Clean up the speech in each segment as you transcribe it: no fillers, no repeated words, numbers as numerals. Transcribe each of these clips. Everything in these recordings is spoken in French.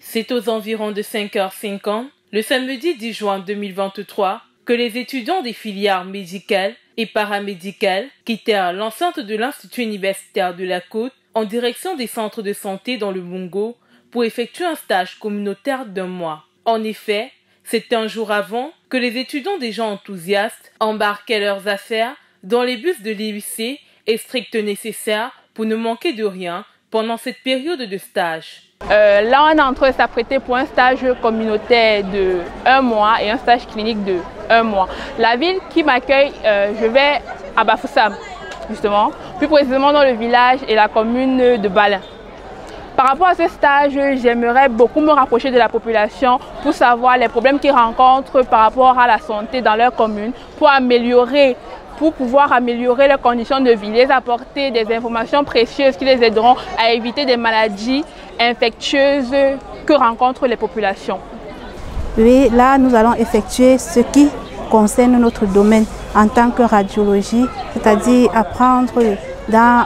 C'est aux environs de 5h50, le samedi 10 juin 2023, que les étudiants des filières médicales et paramédicales quittèrent l'enceinte de l'Institut universitaire de la Côte en direction des centres de santé dans le Bongo pour effectuer un stage communautaire d'1 mois. En effet, c'était un jour avant que les étudiants déjà enthousiastes embarquaient leurs affaires dans les bus de l'IUC et strict nécessaire pour ne manquer de rien pendant cette période de stage. Là, on est en train de s'apprêter pour un stage communautaire de 1 mois et un stage clinique de 1 mois. La ville qui m'accueille, je vais à Bafoussam, justement, plus précisément dans le village et la commune de Balin. Par rapport à ce stage, j'aimerais beaucoup me rapprocher de la population pour savoir les problèmes qu'ils rencontrent par rapport à la santé dans leur commune, pour pouvoir améliorer leurs conditions de vie, les apporter des informations précieuses qui les aideront à éviter des maladies infectieuses que rencontrent les populations. Oui, là nous allons effectuer ce qui concerne notre domaine en tant que radiologie, c'est-à-dire apprendre dans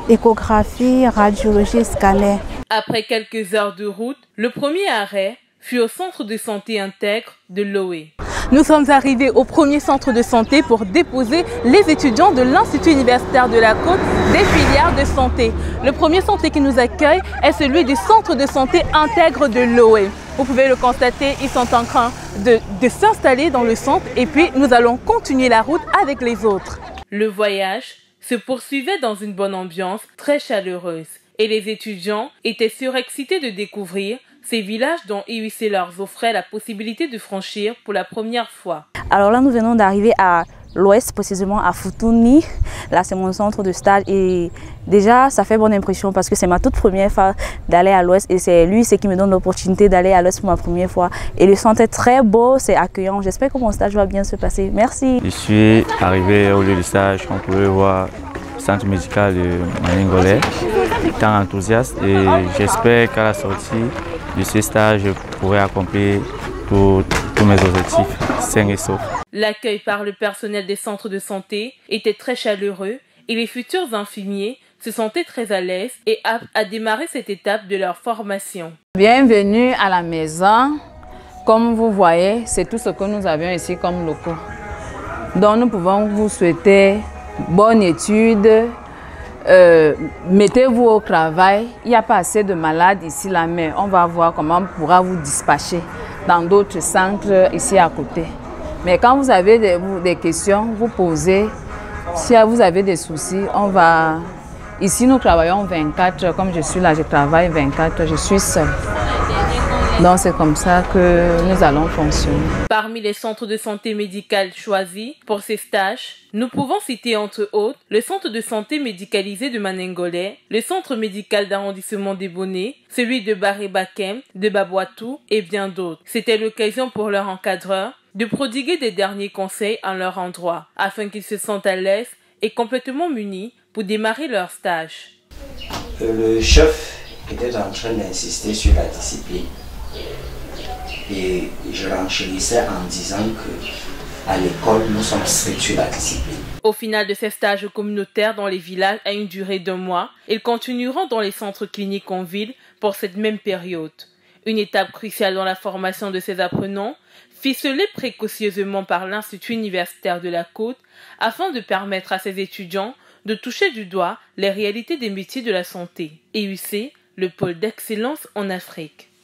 échographie, radiologie, scanner. Après quelques heures de route, le premier arrêt fut au centre de santé intègre de Loé. Nous sommes arrivés au premier centre de santé pour déposer les étudiants de l'Institut universitaire de la Côte des filières de santé. Le premier centre qui nous accueille est celui du centre de santé intègre de Loé. Vous pouvez le constater, ils sont en train de s'installer dans le centre et puis nous allons continuer la route avec les autres. Le voyage se poursuivait dans une bonne ambiance très chaleureuse et les étudiants étaient surexcités de découvrir ces villages dont IUC leur offrait la possibilité de franchir pour la première fois. Alors là, nous venons d'arriver à l'ouest, précisément à Futuni. Là, c'est mon centre de stage et déjà, ça fait bonne impression parce que c'est ma toute première fois d'aller à l'ouest et c'est lui qui me donne l'opportunité d'aller à l'ouest pour ma première fois. Et le centre est très beau, c'est accueillant. J'espère que mon stage va bien se passer. Merci. Je suis arrivé au lieu du stage, on pouvait voir le centre médical de Maningolais, étant enthousiaste et j'espère qu'à la sortie de ce stage, je pourrai accomplir tous mes objectifs sains et saufs. L'accueil par le personnel des centres de santé était très chaleureux et les futurs infirmiers se sentaient très à l'aise et aptes à démarrer cette étape de leur formation. Bienvenue à la maison. Comme vous voyez, c'est tout ce que nous avions ici comme locaux. Donc nous pouvons vous souhaiter bonne étude. Mettez-vous au travail. Il n'y a pas assez de malades ici là, mais on va voir comment on pourra vous dispatcher dans d'autres centres ici à côté. Mais quand vous avez des questions, vous posez. Si vous avez des soucis, on va... Ici, nous travaillons 24. Comme je suis là, je travaille 24. Je suis seule. Donc, c'est comme ça que nous allons fonctionner. Parmi les centres de santé médicale choisis pour ces stages, nous pouvons citer entre autres le centre de santé médicalisé de Maningolais, le centre médical d'arrondissement des Bonnets, celui de Baré-Bakem, de Babouatou et bien d'autres. C'était l'occasion pour leur encadreur de prodiguer des derniers conseils en leur endroit, afin qu'ils se sentent à l'aise et complètement munis pour démarrer leur stage. Le chef était en train d'insister sur la discipline. Et je renchérissais en disant qu'à l'école, nous sommes stricts sur la discipline. Au final de ces stages communautaires dans les villages à une durée d'1 mois, ils continueront dans les centres cliniques en ville pour cette même période. Une étape cruciale dans la formation de ces apprenants, ficelée précautionneusement par l'Institut universitaire de la Côte, afin de permettre à ces étudiants de toucher du doigt les réalités des métiers de la santé. IUC, le pôle d'excellence en Afrique.